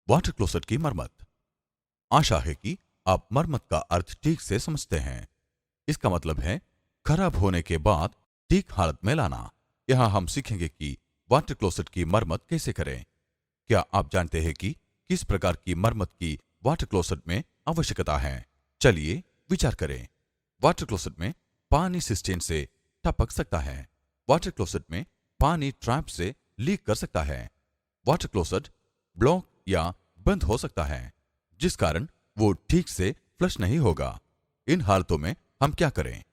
Water closet की मरम्मत। आशा है कि आप मरम्मत का अर्थ ठीक से समझते हैं। इसका मतलब है खराब होने के बाद ठीक हालत में लाना। यहाँ हम सीखेंगे कि वाटर क्लोसेट की मरम्मत कैसे करें। क्या आप जानते हैं कि किस प्रकार की मरम्मत की वाटर क्लोसेट में आवश्यकता है? चलिए विचार करें। वाटर क्लोसेट में पानी सिस्टेम से टपक सकता है। वाटर क्लोसेट में पानी ट्रैप से लीक कर सकता है। वाटर क्लोसेट ब्लॉक या बंद हो सकता है, जिस कारण वो ठीक से फ्लश नहीं होगा। इन हालतों में हम क्या करें?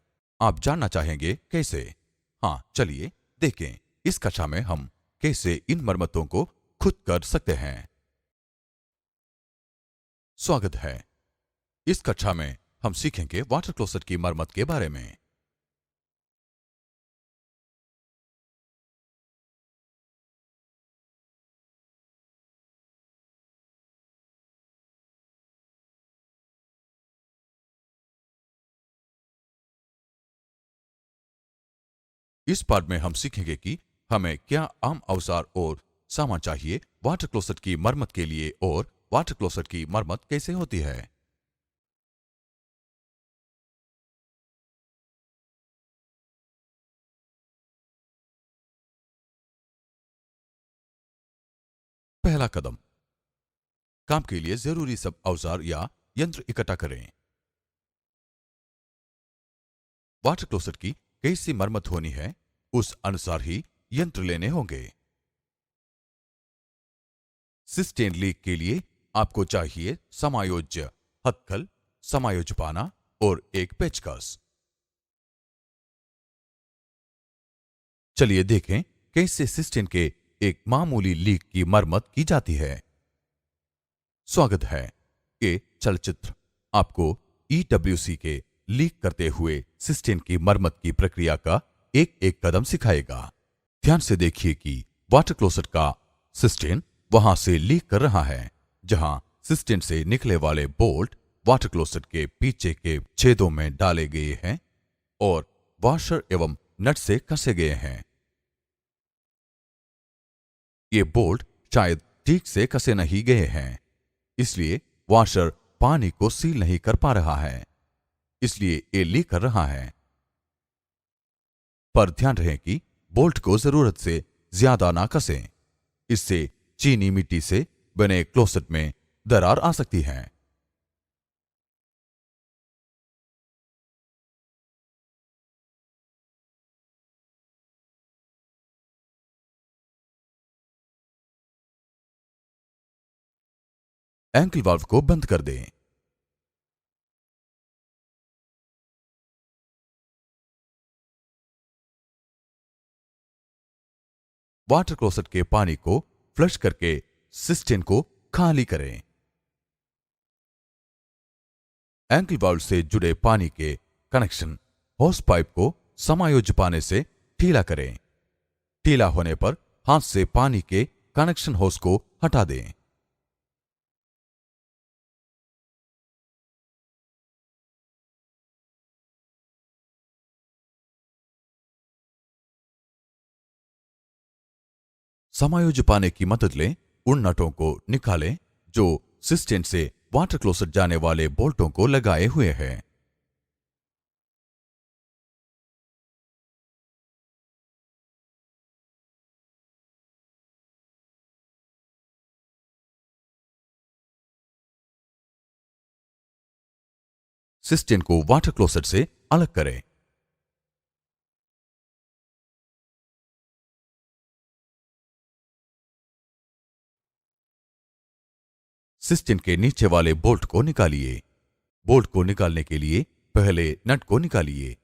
आप जानना चाहेंगे कैसे? हाँ, चलिए देखें इस कक्षा में हम कैसे इन मरम्मतों को खुद कर सकते हैं। स्वागत है। इस कक्षा में हम सीखेंगे वाटर क्लोसेट की मरम्मत के बारे में। इस पार्ट में हम सीखेंगे कि हमें क्या आम औजार और सामान चाहिए वाटर क्लोसेट की मरम्मत के लिए और वाटर क्लोसेट की मरम्मत कैसे होती है। पहला कदम, काम के लिए जरूरी सब औजार या यंत्र इकट्ठा करें। वाटर क्लोसेट की कैसी मरम्मत होनी है, उस अनुसार ही यंत्र लेने होंगे। सिस्टेन लीक के लिए आपको चाहिए समायोज्य हथकल, समायोज्य पाना और एक पेचकस। चलिए देखें कैसे सिस्टेन के एक मामूली लीक की मरम्मत की जाती है। स्वागत है। ये चलचित्र आपको ईडब्ल्यूसी के लीक करते हुए सिस्टेन की मरम्मत की प्रक्रिया का एक एक कदम सिखाएगा। ध्यान से देखिए कि वाटर क्लोसेट का सिस्टेन वहां से लीक कर रहा है, जहां सिस्टेन से निकले वाले बोल्ट वाटर क्लोसेट के पीछे के छेदों में डाले गए हैं और वॉशर एवं नट से कसे गए हैं। ये बोल्ट शायद ठीक से कसे नहीं गए हैं, इसलिए वॉशर पानी को सील नहीं कर पा रहा है, इसलिए ये लीक कर रहा है। पर ध्यान रहे कि बोल्ट को जरूरत से ज्यादा ना कसें, इससे चीनी मिट्टी से बने क्लोसेट में दरार आ सकती है। एंकल वाल्व को बंद कर दें। वाटर क्लोसेट के पानी को फ्लश करके सिस्टेन को खाली करें। एंकल वाल्व से जुड़े पानी के कनेक्शन होस पाइप को समायोज्य पाने से ढीला करें। ढीला होने पर हाथ से पानी के कनेक्शन होस को हटा दें। समायोज्य पाने की मदद लें। उन नटों को निकालें जो सिस्टेन से वाटर क्लोसेट जाने वाले बोल्टों को लगाए हुए हैं। सिस्टेन को वाटर क्लोसेट से अलग करें। सिस्टेन के नीचे वाले बोल्ट को निकालिए। बोल्ट को निकालने के लिए पहले नट को निकालिए,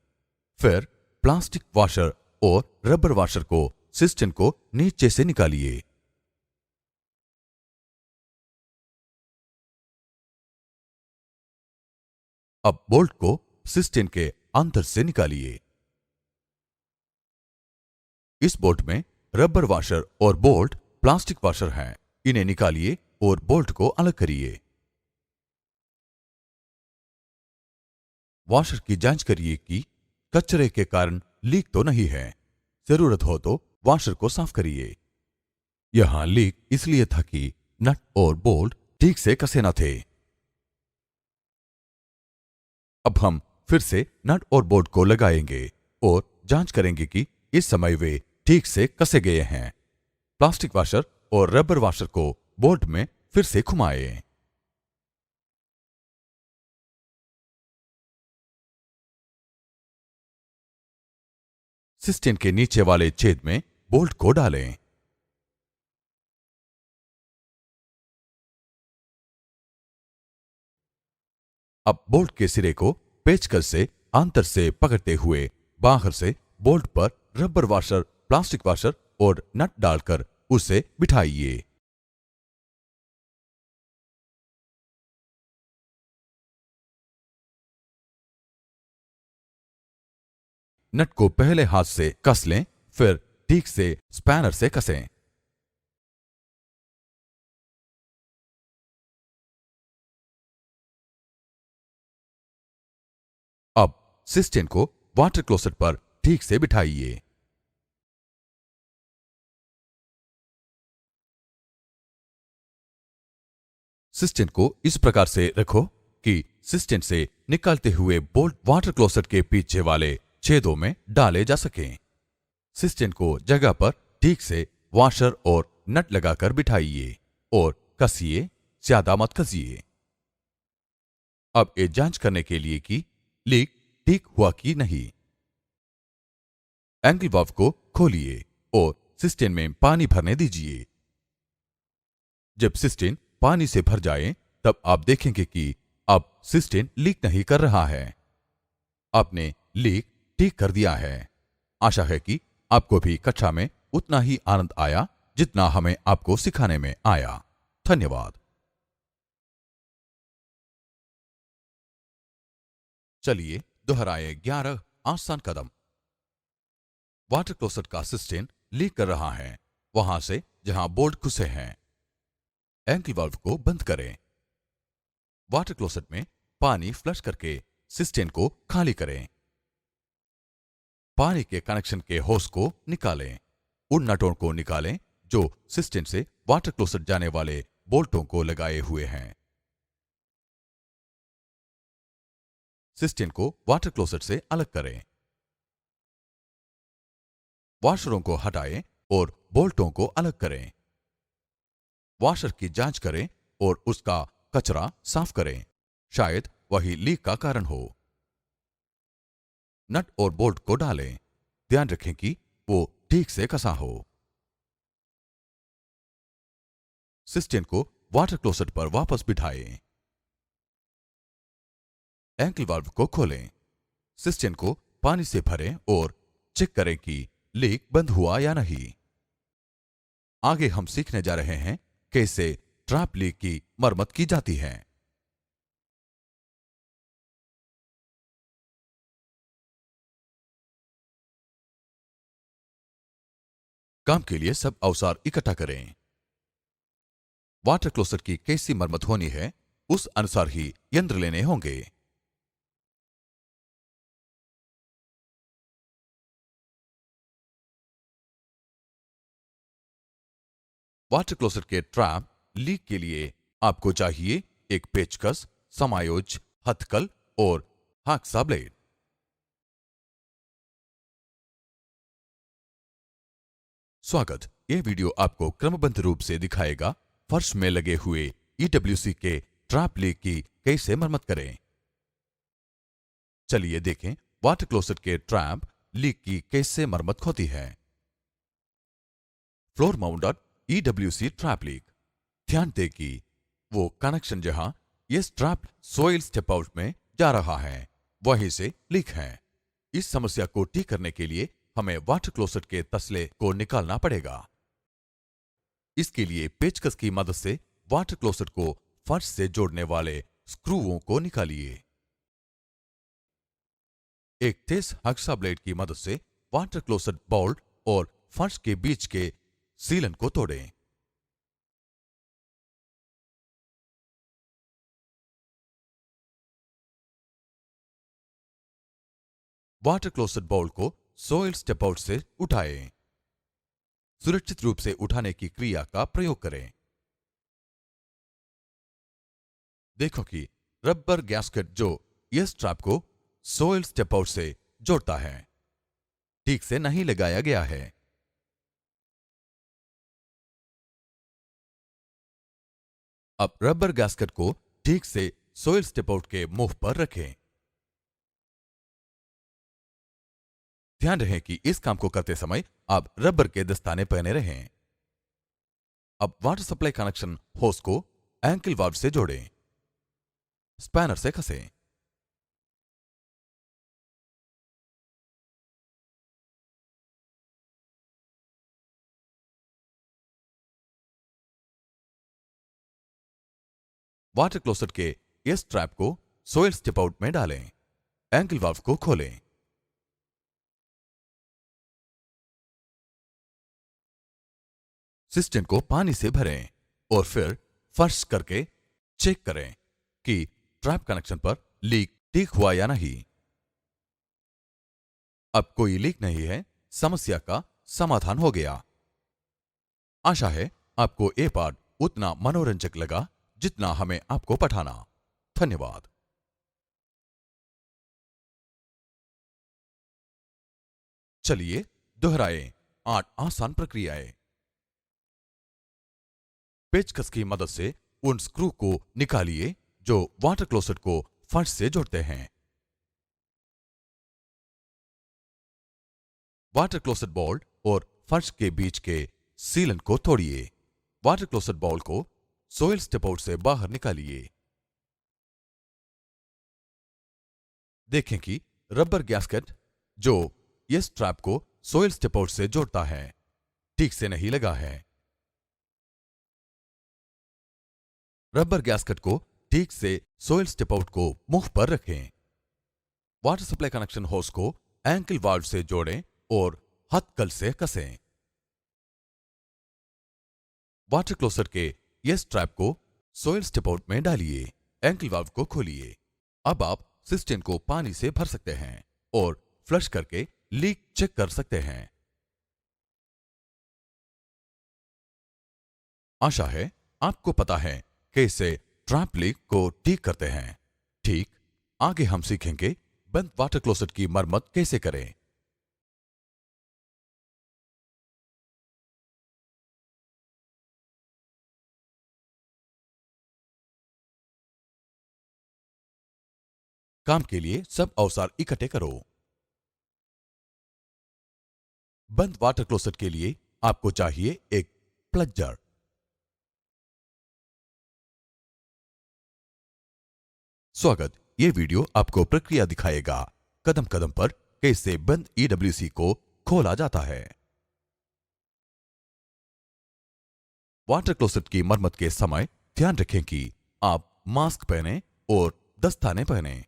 फिर प्लास्टिक वॉशर और रबर वॉशर को सिस्टेन को नीचे से निकालिए। अब बोल्ट को सिस्टेन के अंदर से निकालिए। इस बोल्ट में रबर वॉशर और बोल्ट प्लास्टिक वॉशर हैं। इन्हें निकालिए और बोल्ट को अलग करिए। वॉशर की जांच करिए कि कचरे के कारण लीक तो नहीं है। जरूरत हो तो वॉशर को साफ करिए। यहां लीक इसलिए था कि नट और बोल्ट ठीक से कसे न थे। अब हम फिर से नट और बोल्ट को लगाएंगे और जांच करेंगे कि इस समय वे ठीक से कसे गए हैं। प्लास्टिक वॉशर और रबर वॉशर को बोल्ट में फिर से घुमाएं। सिस्टम के नीचे वाले छेद में बोल्ट को डालें। अब बोल्ट के सिरे को पेचकस से अंतर से पकड़ते हुए बाहर से बोल्ट पर रबर वॉशर, प्लास्टिक वॉशर और नट डालकर उसे बिठाइए। नट को पहले हाथ से कस लें, फिर ठीक से स्पैनर से कसें। अब सिस्टम को वाटर क्लोसेट पर ठीक से बिठाइए। सिस्टम को इस प्रकार से रखो कि सिस्टम से निकलते हुए बोल्ट वाटर क्लोसेट के पीछे वाले छेदों में डाले जा सकें। सिस्टम को जगह पर ठीक से वॉशर और नट लगाकर बिठाइए और कसिए, ज्यादा मत कसिए। अब ये जांच करने के लिए कि लीक ठीक हुआ कि नहीं, एंगल वाल्व को खोलिए और सिस्टम में पानी भरने दीजिए। जब सिस्टम पानी से भर जाए तब आप देखेंगे कि अब सिस्टम लीक नहीं कर रहा है। आपने लीक ठीक कर दिया है। आशा है कि आपको भी कक्षा में उतना ही आनंद आया जितना हमें आपको सिखाने में आया। धन्यवाद। चलिए दोहराए 11 आसान कदम। वाटर क्लोसेट का सिस्टम लीक कर रहा है, वहां से जहां बोल्ट घुसे हैं। एंगल वाल्व को बंद करें। वाटर क्लोसेट में पानी फ्लश करके सिस्टम को खाली करें। पानी के कनेक्शन के होस को निकालें। उन नटों को निकालें जो सिस्टम से वाटर क्लोसेट जाने वाले बोल्टों को लगाए हुए हैं। सिस्टम को वाटर क्लोसेट से अलग करें। वॉशरों को हटाएं और बोल्टों को अलग करें। वॉशर की जांच करें और उसका कचरा साफ करें, शायद वही लीक का कारण हो। नट और बोल्ट को डालें। ध्यान रखें कि वो ठीक से कसा हो। सिस्टम को वाटर क्लोसेट पर वापस बिठाएं। एंगल वाल्व को खोलें। सिस्टम को पानी से भरें और चेक करें कि लीक बंद हुआ या नहीं। आगे हम सीखने जा रहे हैं कैसे ट्रैप लीक की मरम्मत की जाती है। काम के लिए सब औजार इकट्ठा करें। वाटर क्लोसेट की कैसी मरम्मत होनी है, उस अनुसार ही यंत्र लेने होंगे। वाटर क्लोसेट के ट्रैप लीक के लिए आपको चाहिए एक पेचकस, समायोज, हथकल और हाक्सा ब्लेड। स्वागत। यह वीडियो आपको क्रमबद्ध रूप से दिखाएगा फर्श में लगे हुए ईडब्ल्यूसी के ट्रैप लीक की कैसे मरम्मत करें। चलिए देखें वाटर क्लोसेट के ट्रैप लीक की कैसे मरम्मत होती है। Floor mounted EWC trap leak. ध्यान दें कि वो कनेक्शन जहां ये ट्रैप सोइल स्टेप आउट में जा रहा है, वहीं से लीक है। इस समस्या को ठीक करने के लिए हमें वाटर क्लोसेट के तसले को निकालना पड़ेगा। इसके लिए पेचकस की मदद से वाटर क्लोसेट को फर्श से जोड़ने वाले स्क्रूओं को निकालिए। एक तेज हक्सा ब्लेड की मदद से वाटर क्लोसेट बोल्ट और फर्श के बीच के सीलन को तोड़ें। वाटर क्लोसेट बोल्ट को सोइल स्टेप आउट से उठाएं। सुरक्षित रूप से उठाने की क्रिया का प्रयोग करें। देखो कि रबर गैस्केट जो ये स्ट्रैप को सोइल स्टेप आउट से जोड़ता है, ठीक से नहीं लगाया गया है। अब रबर गैस्केट को ठीक से सोइल स्टेप आउट के मुंह पर रखें। ध्यान रहे कि इस काम को करते समय आप रबर के दस्ताने पहने रहें। अब वाटर सप्लाई कनेक्शन होस को एंकल वाल्व से जोड़ें। स्पैनर से कसें। वाटर क्लोसेट के इस स्ट्रैप को सोइल स्टेप आउट में डालें। एंकल वाल्व को खोलें। सिस्टम को पानी से भरें और फिर फर्श करके चेक करें कि ट्रैप कनेक्शन पर लीक ठीक हुआ या नहीं। अब कोई लीक नहीं है, समस्या का समाधान हो गया। आशा है आपको ये पाठ उतना मनोरंजक लगा जितना हमें आपको पढ़ाना। धन्यवाद। चलिए दोहराएं 8 आसान प्रक्रियाएं। पेचकस की मदद से उन स्क्रू को निकालिए जो वाटर क्लोसेट को फर्श से जोड़ते हैं। वाटर क्लोसेट बोल्ट और फर्श के बीच के सीलन को तोड़िए। वाटर क्लोसेट बोल्ट को सोइल स्टेप आउट से बाहर निकालिए। देखें कि रबर गैस्केट जो ये स्ट्रैप को सोइल स्टेप आउट से जोड़ता है, ठीक से नहीं लगा है। रबर गैस्केट को ठीक से सोइल स्टेप आउट को मुंह पर रखें। वाटर सप्लाई कनेक्शन होस को एंकल वाल्व से जोड़ें और हथकल से कसें। वाटर क्लोसेट के ये स्ट्रैप को सोइल स्टेप आउट में डालिए। एंकल वाल्व को खोलिए। अब आप सिस्टम को पानी से भर सकते हैं और फ्लश करके लीक चेक कर सकते हैं। आशा है आपको पता है कि इससे ट्रैप लीक को ठीक करते हैं। ठीक, आगे हम सीखेंगे बंद वाटर क्लोसेट की मरम्मत कैसे करें। काम के लिए सब औजार इकट्ठे करो। बंद वाटर क्लोसेट के लिए आपको चाहिए एक प्लंजर, स्वागत। ये वीडियो आपको प्रक्रिया दिखाएगा कदम कदम पर कैसे बंद ईडब्ल्यूसी को खोला जाता है। वाटर क्लोसेट की मरम्मत के समय ध्यान रखें कि आप मास्क पहनें और दस्ताने पहनें।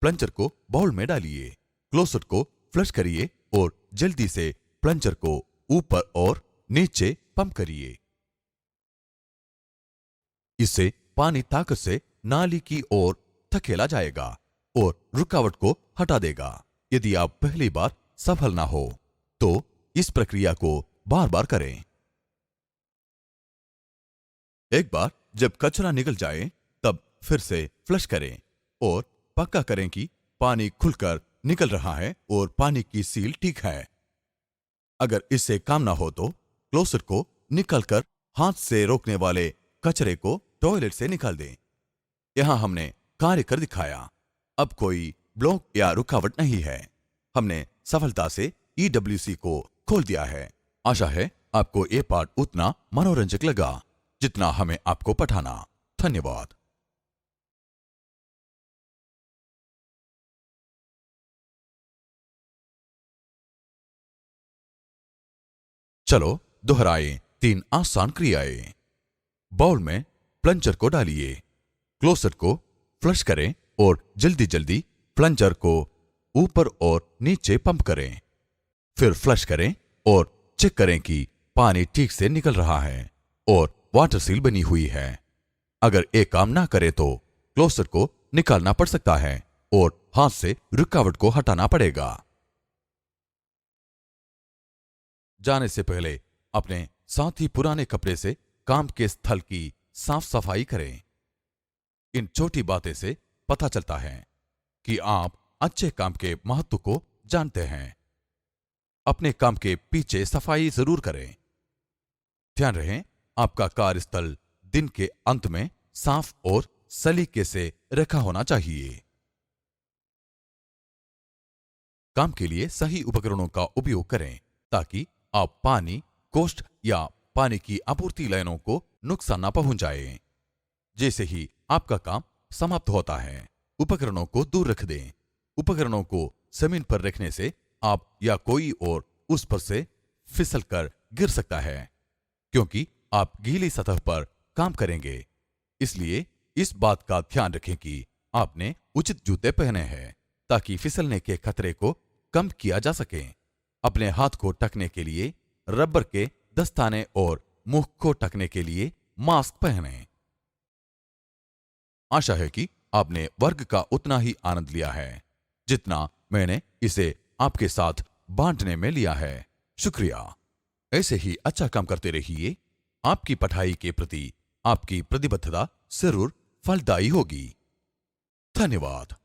प्लंजर को बाउल में डालिए। क्लोसेट को फ्लश करिए और जल्दी से प्लंजर को ऊपर और नीचे पंप करिए। इससे पानी ताकत से नाली की ओर धकेला जाएगा और रुकावट को हटा देगा। यदि आप पहली बार सफल ना हो तो इस प्रक्रिया को बार बार करें। एक बार जब कचरा निकल जाए तब फिर से फ्लश करें और पक्का करें कि पानी खुलकर निकल रहा है और पानी की सील ठीक है। अगर इससे काम ना हो तो क्लोसेट को निकालकर हाथ से रोकने वाले कचरे को टॉयलेट से निकाल दें। यहां हमने कार्य कर दिखाया। अब कोई ब्लॉक या रुकावट नहीं है। हमने सफलता से ईडब्ल्यूसी को खोल दिया है। आशा है आपको ये पाठ उतना मनोरंजक लगा जितना हमें आपको पढ़ाना। धन्यवाद। चलो दोहराएं 3 आसान क्रियाएं। बाउल में प्लंजर को डालिए। क्लोसेट को फ्लश करें और जल्दी जल्दी प्लंजर को ऊपर और नीचे पंप करें। फिर फ्लश करें और चेक करें कि पानी ठीक से निकल रहा है और वाटर सील बनी हुई है। अगर एक काम ना करे तो क्लोसेट को निकालना पड़ सकता है और हाथ से रुकावट को हटाना पड़ेगा। जाने से पहले अपने साथ ही पुराने कपड़े से काम के स्थल की साफ सफाई करें। इन छोटी बातें से पता चलता है कि आप अच्छे काम के महत्व को जानते हैं। अपने काम के पीछे सफाई जरूर करें। ध्यान रहे, आपका कार्यस्थल दिन के अंत में साफ और सलीके से रखा होना चाहिए। काम के लिए सही उपकरणों का उपयोग करें ताकि आप पानी, कोष्ठ या पानी की आपूर्ति लाइनों को नुकसान न पहुंचाएं। जैसे ही आपका काम समाप्त होता है, उपकरणों को दूर रख दें। उपकरणों को जमीन पर रखने से आप या कोई और उस पर से फिसल कर गिर सकता है, क्योंकि आप गीली सतह पर काम करेंगे। इसलिए इस बात का ध्यान रखें कि आपने उचित जूते पहने हैं ताकि फिसलने के खतरे को कम किया जा सके। अपने हाथ को ढकने के लिए रबर के दस्ताने और मुंह को ढकने के लिए मास्क पहनें। आशा है कि आपने वर्ग का उतना ही आनंद लिया है जितना मैंने इसे आपके साथ बांटने में लिया है। शुक्रिया। ऐसे ही अच्छा काम करते रहिए। आपकी पढ़ाई के प्रति आपकी प्रतिबद्धता जरूर फलदायी होगी। धन्यवाद।